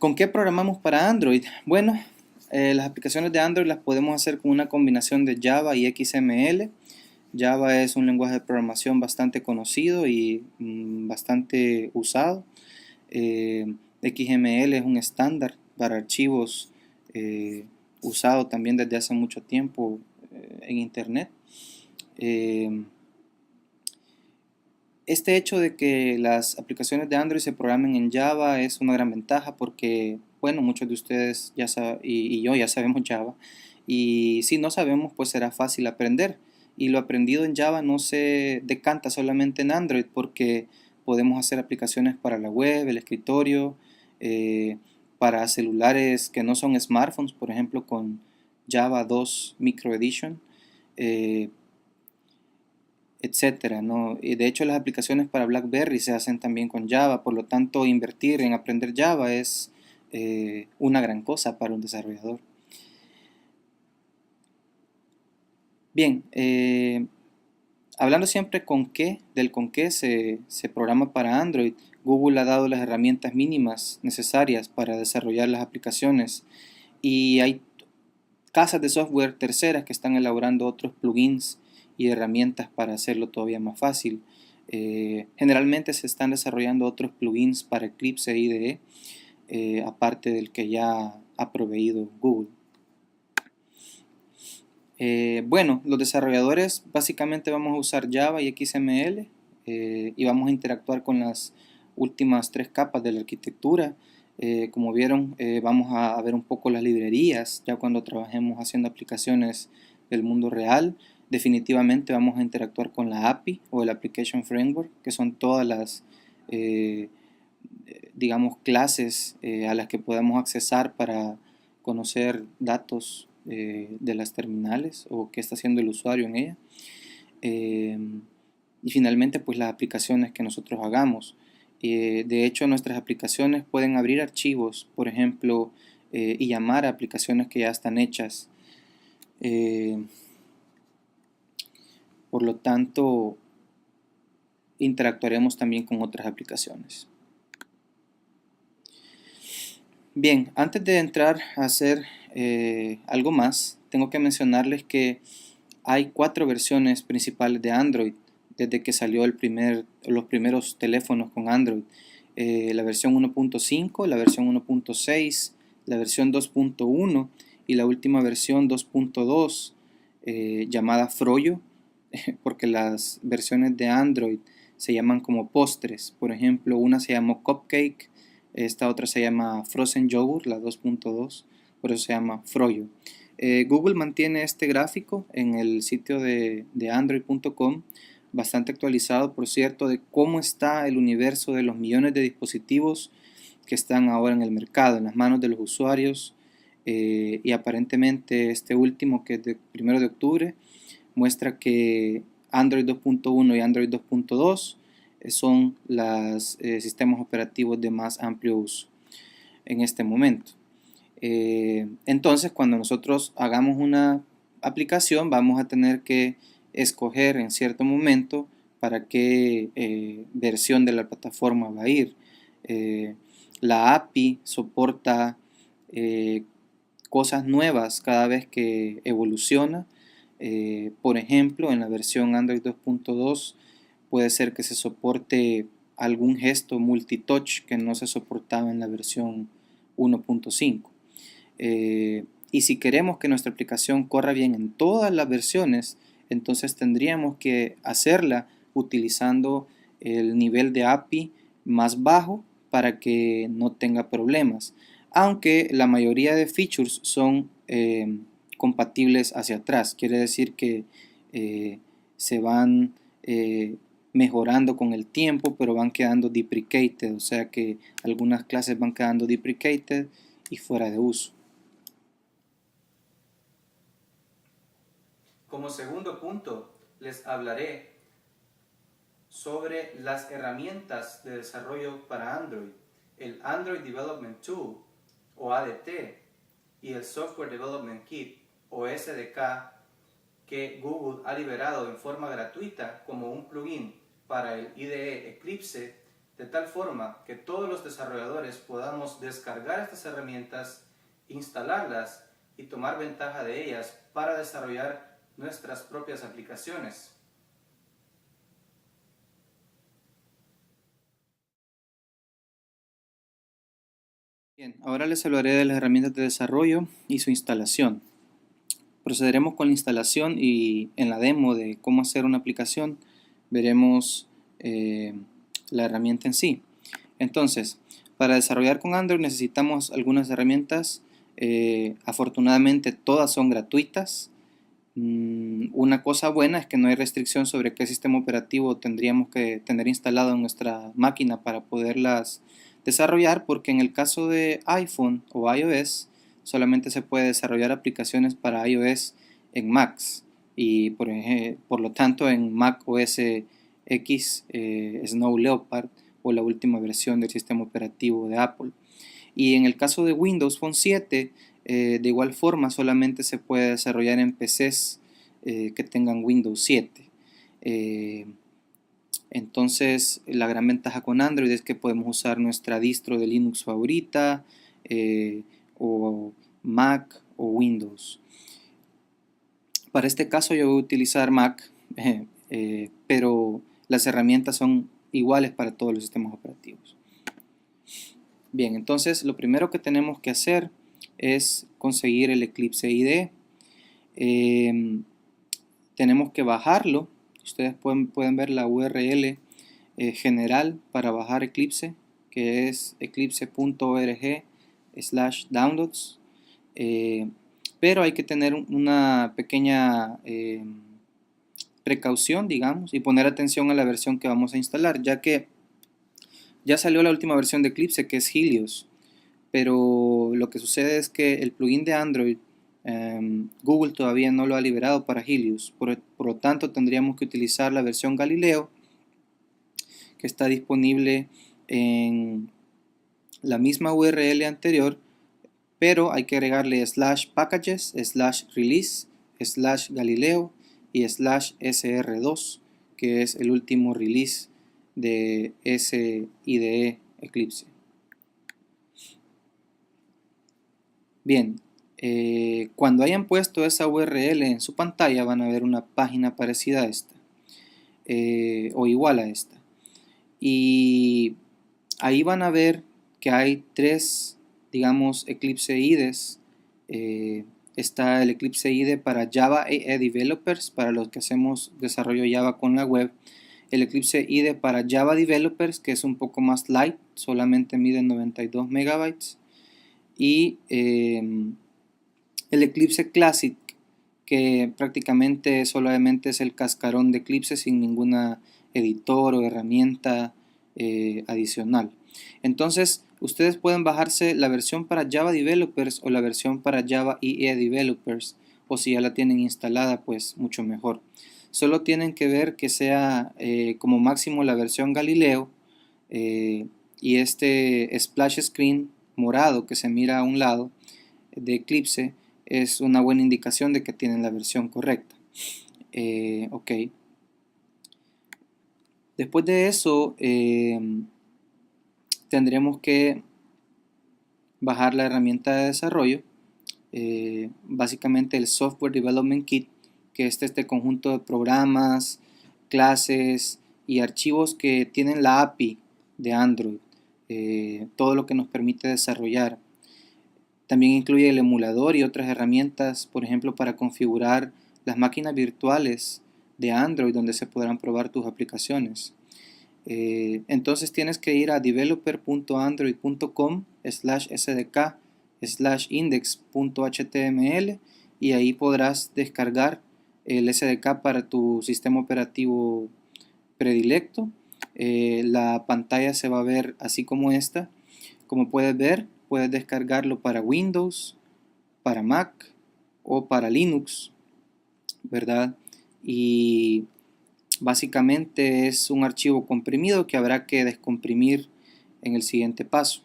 ¿Con qué programamos para Android? Bueno, las aplicaciones de Android las podemos hacer con una combinación de Java y XML. Java es un lenguaje de programación bastante conocido y bastante usado. XML es un estándar para archivos usado también desde hace mucho tiempo en Internet. Este hecho de que las aplicaciones de Android se programen en Java es una gran ventaja porque, bueno, muchos de ustedes ya saben, y yo ya sabemos Java, y si no sabemos, pues será fácil aprender. Y lo aprendido en Java no se decanta solamente en Android porque podemos hacer aplicaciones para la web, el escritorio, para celulares que no son smartphones, por ejemplo con Java 2 Micro Edition. Etcétera, ¿no? Y de hecho las aplicaciones para BlackBerry se hacen también con Java, por lo tanto invertir en aprender Java es una gran cosa para un desarrollador. Bien, hablando siempre del con qué se programa para Android, Google ha dado las herramientas mínimas necesarias para desarrollar las aplicaciones y hay casas de software terceras que están elaborando otros plugins y herramientas para hacerlo todavía más fácil. Generalmente se están desarrollando otros plugins para Eclipse e IDE, aparte del que ya ha proveído Google. Bueno, los desarrolladores básicamente vamos a usar Java y XML y vamos a interactuar con las últimas tres capas de la arquitectura. Como vieron, vamos a ver un poco las librerías ya cuando trabajemos haciendo aplicaciones del mundo real. Definitivamente vamos a interactuar con la API o el Application Framework, que son todas las digamos clases a las que podemos accesar para conocer datos de las terminales o qué está haciendo el usuario en ella. Y finalmente pues las aplicaciones que nosotros hagamos. De hecho nuestras aplicaciones pueden abrir archivos, por ejemplo, y llamar a aplicaciones que ya están hechas. Por lo tanto, interactuaremos también con otras aplicaciones. Bien, antes de entrar a hacer algo más, tengo que mencionarles que hay 4 versiones principales de Android desde que salió los primeros teléfonos con Android. La versión 1.5, la versión 1.6, la versión 2.1 y la última versión 2.2 llamada Froyo, porque las versiones de Android se llaman como postres. Por ejemplo, una se llamó Cupcake, esta otra se llama Frozen Yogurt, la 2.2, por eso se llama Froyo. Google mantiene este gráfico en el sitio de android.com, bastante actualizado, por cierto, de cómo está el universo de los millones de dispositivos que están ahora en el mercado, en las manos de los usuarios, y aparentemente este último, que es del 1 de octubre, muestra que Android 2.1 y Android 2.2 son los sistemas operativos de más amplio uso en este momento. Entonces, cuando nosotros hagamos una aplicación, vamos a tener que escoger en cierto momento para qué versión de la plataforma va a ir. La API soporta cosas nuevas cada vez que evoluciona. Por ejemplo, en la versión Android 2.2 puede ser que se soporte algún gesto multitouch que no se soportaba en la versión 1.5. Y si queremos que nuestra aplicación corra bien en todas las versiones, entonces tendríamos que hacerla utilizando el nivel de API más bajo para que no tenga problemas, aunque la mayoría de features son compatibles hacia atrás. Quiere decir que se van mejorando con el tiempo, pero van quedando deprecated, o sea que algunas clases van quedando deprecated y fuera de uso. Como segundo punto, les hablaré sobre las herramientas de desarrollo para Android, el Android Development Tool o ADT y el Software Development Kit o SDK que Google ha liberado en forma gratuita como un plugin para el IDE Eclipse de tal forma que todos los desarrolladores podamos descargar estas herramientas, instalarlas y tomar ventaja de ellas para desarrollar nuestras propias aplicaciones. Bien, ahora les hablaré de las herramientas de desarrollo y su instalación. Procederemos con la instalación y en la demo de cómo hacer una aplicación veremos la herramienta en sí. Entonces, para desarrollar con Android necesitamos algunas herramientas. Afortunadamente todas son gratuitas. Una cosa buena es que no hay restricción sobre qué sistema operativo tendríamos que tener instalado en nuestra máquina para poderlas desarrollar, porque en el caso de iPhone o iOS solamente se puede desarrollar aplicaciones para iOS en Macs y por lo tanto en Mac OS X, Snow Leopard o la última versión del sistema operativo de Apple. Y en el caso de Windows Phone 7, de igual forma solamente se puede desarrollar en PCs que tengan Windows 7. Entonces la gran ventaja con Android es que podemos usar nuestra distro de Linux favorita, o Mac o Windows. Para este caso yo voy a utilizar Mac, pero las herramientas son iguales para todos los sistemas operativos. Bien, entonces lo primero que tenemos que hacer es conseguir el Eclipse IDE. Tenemos que bajarlo. Ustedes pueden ver la URL general para bajar Eclipse, que es eclipse.org/downloads. Pero hay que tener una pequeña precaución, digamos, y poner atención a la versión que vamos a instalar, ya que ya salió la última versión de Eclipse, que es Helios, pero lo que sucede es que el plugin de Android, Google todavía no lo ha liberado para Helios, por lo tanto tendríamos que utilizar la versión Galileo, que está disponible en la misma URL anterior, pero hay que agregarle /packages, /release, /galileo y /sr2, que es el último release de ese IDE Eclipse. Bien, cuando hayan puesto esa URL en su pantalla van a ver una página parecida a esta, o igual a esta, y ahí van a ver que hay tres, digamos, Eclipse IDEs. Está el Eclipse IDE para Java EE Developers, para los que hacemos desarrollo Java con la web. El Eclipse IDE para Java Developers, que es un poco más light, solamente mide 92 megabytes. Y el Eclipse Classic, que prácticamente solamente es el cascarón de Eclipse sin ninguna editor o herramienta adicional. Entonces ustedes pueden bajarse la versión para Java Developers o la versión para Java EE Developers, o si ya la tienen instalada, pues mucho mejor. Solo tienen que ver que sea como máximo la versión Galileo, y este splash screen morado que se mira a un lado de Eclipse es una buena indicación de que tienen la versión correcta. Ok. Después de eso tendremos que bajar la herramienta de desarrollo, básicamente el Software Development Kit, que es este conjunto de programas, clases y archivos que tienen la API de Android, todo lo que nos permite desarrollar. También incluye el emulador y otras herramientas, por ejemplo, para configurar las máquinas virtuales de Android donde se podrán probar tus aplicaciones. Entonces tienes que ir a developer.android.com/sdk/index.html y ahí podrás descargar el SDK para tu sistema operativo predilecto. La pantalla se va a ver así como esta. Como puedes ver, puedes descargarlo para Windows, para Mac o para Linux, ¿verdad? Y básicamente es un archivo comprimido que habrá que descomprimir en el siguiente paso.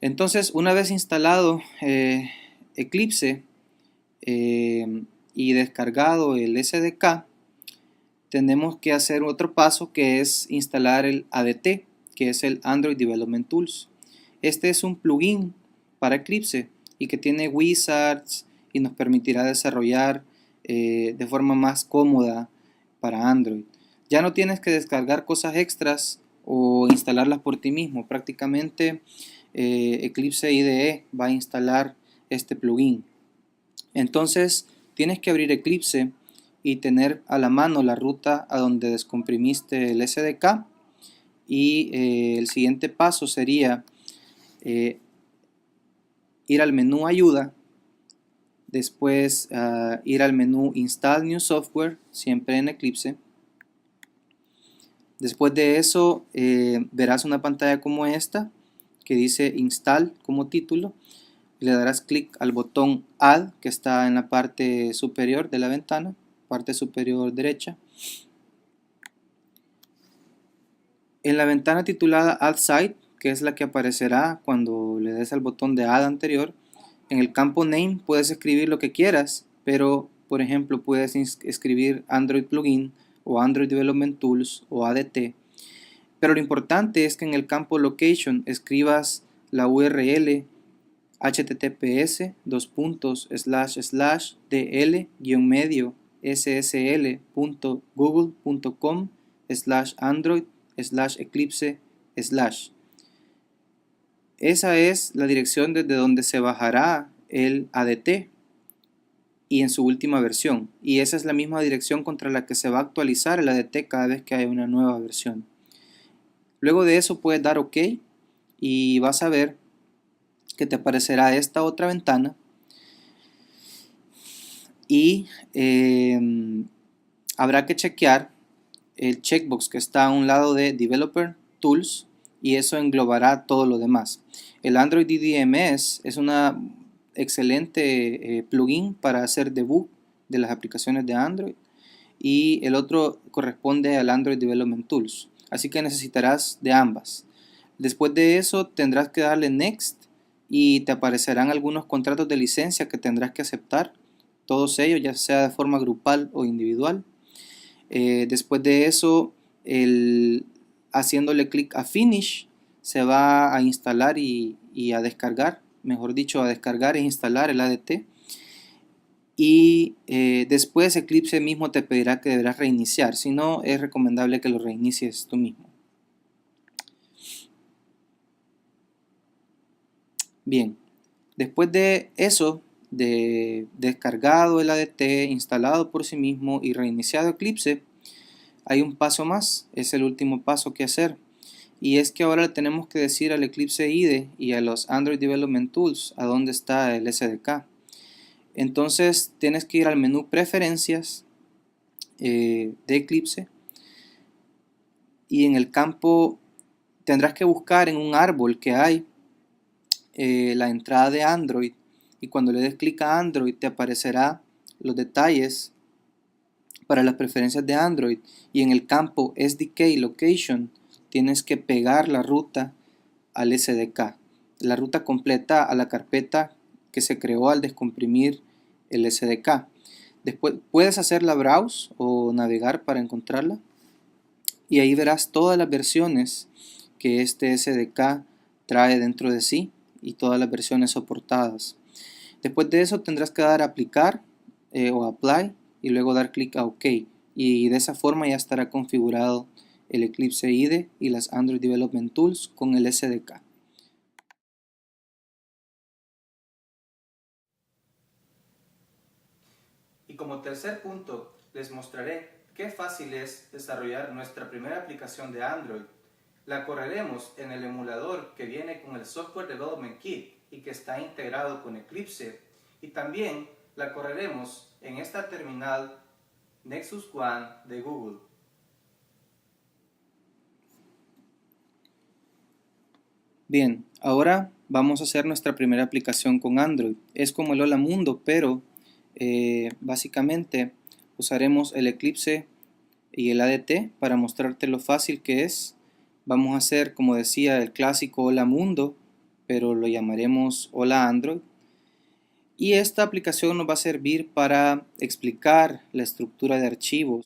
Entonces, una vez instalado Eclipse y descargado el SDK, tenemos que hacer otro paso, que es instalar el ADT, que es el Android Development Tools. Este es un plugin para Eclipse y que tiene wizards y nos permitirá desarrollar de forma más cómoda para Android. Ya no tienes que descargar cosas extras o instalarlas por ti mismo. Prácticamente Eclipse IDE va a instalar este plugin. Entonces tienes que abrir Eclipse y tener a la mano la ruta a donde descomprimiste el SDK, y el siguiente paso sería ir al menú ayuda, después ir al menú Install New Software, siempre en Eclipse. Después de eso verás una pantalla como esta que dice Install como título. Le darás clic al botón Add, que está en la parte superior de la ventana, parte superior derecha. En la ventana titulada Add Site, que es la que aparecerá cuando le des al botón de Add anterior, en el campo Name puedes escribir lo que quieras, pero por ejemplo puedes escribir Android Plugin o Android Development Tools o ADT. Pero lo importante es que en el campo Location escribas la URL https://dl-ssl.google.com/android/eclipse/. Esa es la dirección desde donde se bajará el ADT y en su última versión, y esa es la misma dirección contra la que se va a actualizar el ADT cada vez que haya una nueva versión. Luego de eso puedes dar OK y vas a ver que te aparecerá esta otra ventana y habrá que chequear el checkbox que está a un lado de Developer Tools, y eso englobará todo lo demás. El Android DDMS es una excelente plugin para hacer debug de las aplicaciones de Android, y el otro corresponde al Android Development Tools, así que necesitarás de ambas. Después de eso tendrás que darle Next y te aparecerán algunos contratos de licencia que tendrás que aceptar, todos ellos, ya sea de forma grupal o individual. Después de eso, haciéndole clic a Finish, se va a instalar y a descargar, mejor dicho, a descargar e instalar el ADT. Y después Eclipse mismo te pedirá que deberás reiniciar, si no es recomendable que lo reinicies tú mismo. Bien, después de eso, de descargado el ADT, instalado por sí mismo y reiniciado Eclipse, hay un paso más, es el último paso que hacer, y es que ahora le tenemos que decir al Eclipse IDE y a los Android Development Tools a dónde está el SDK. Entonces tienes que ir al menú Preferencias de Eclipse, y en el campo tendrás que buscar en un árbol que hay la entrada de Android, y cuando le des clic a Android te aparecerá los detalles para las preferencias de Android, y en el campo SDK Location tienes que pegar la ruta al SDK, la ruta completa a la carpeta que se creó al descomprimir el SDK. Después puedes hacerla browse o navegar para encontrarla, y ahí verás todas las versiones que este SDK trae dentro de sí y todas las versiones soportadas. Después de eso tendrás que dar a aplicar o apply y luego dar clic a OK, y de esa forma ya estará configurado el Eclipse IDE y las Android Development Tools con el SDK. Y como tercer punto, les mostraré qué fácil es desarrollar nuestra primera aplicación de Android. La correremos en el emulador que viene con el Software Development Kit y que está integrado con Eclipse, y también la correremos en esta terminal Nexus One de Google. Bien, ahora vamos a hacer nuestra primera aplicación con Android. Es como el Hola Mundo, pero básicamente usaremos el Eclipse y el ADT para mostrarte lo fácil que es. Vamos a hacer, como decía, el clásico Hola Mundo, pero lo llamaremos Hola Android. Y esta aplicación nos va a servir para explicar la estructura de archivos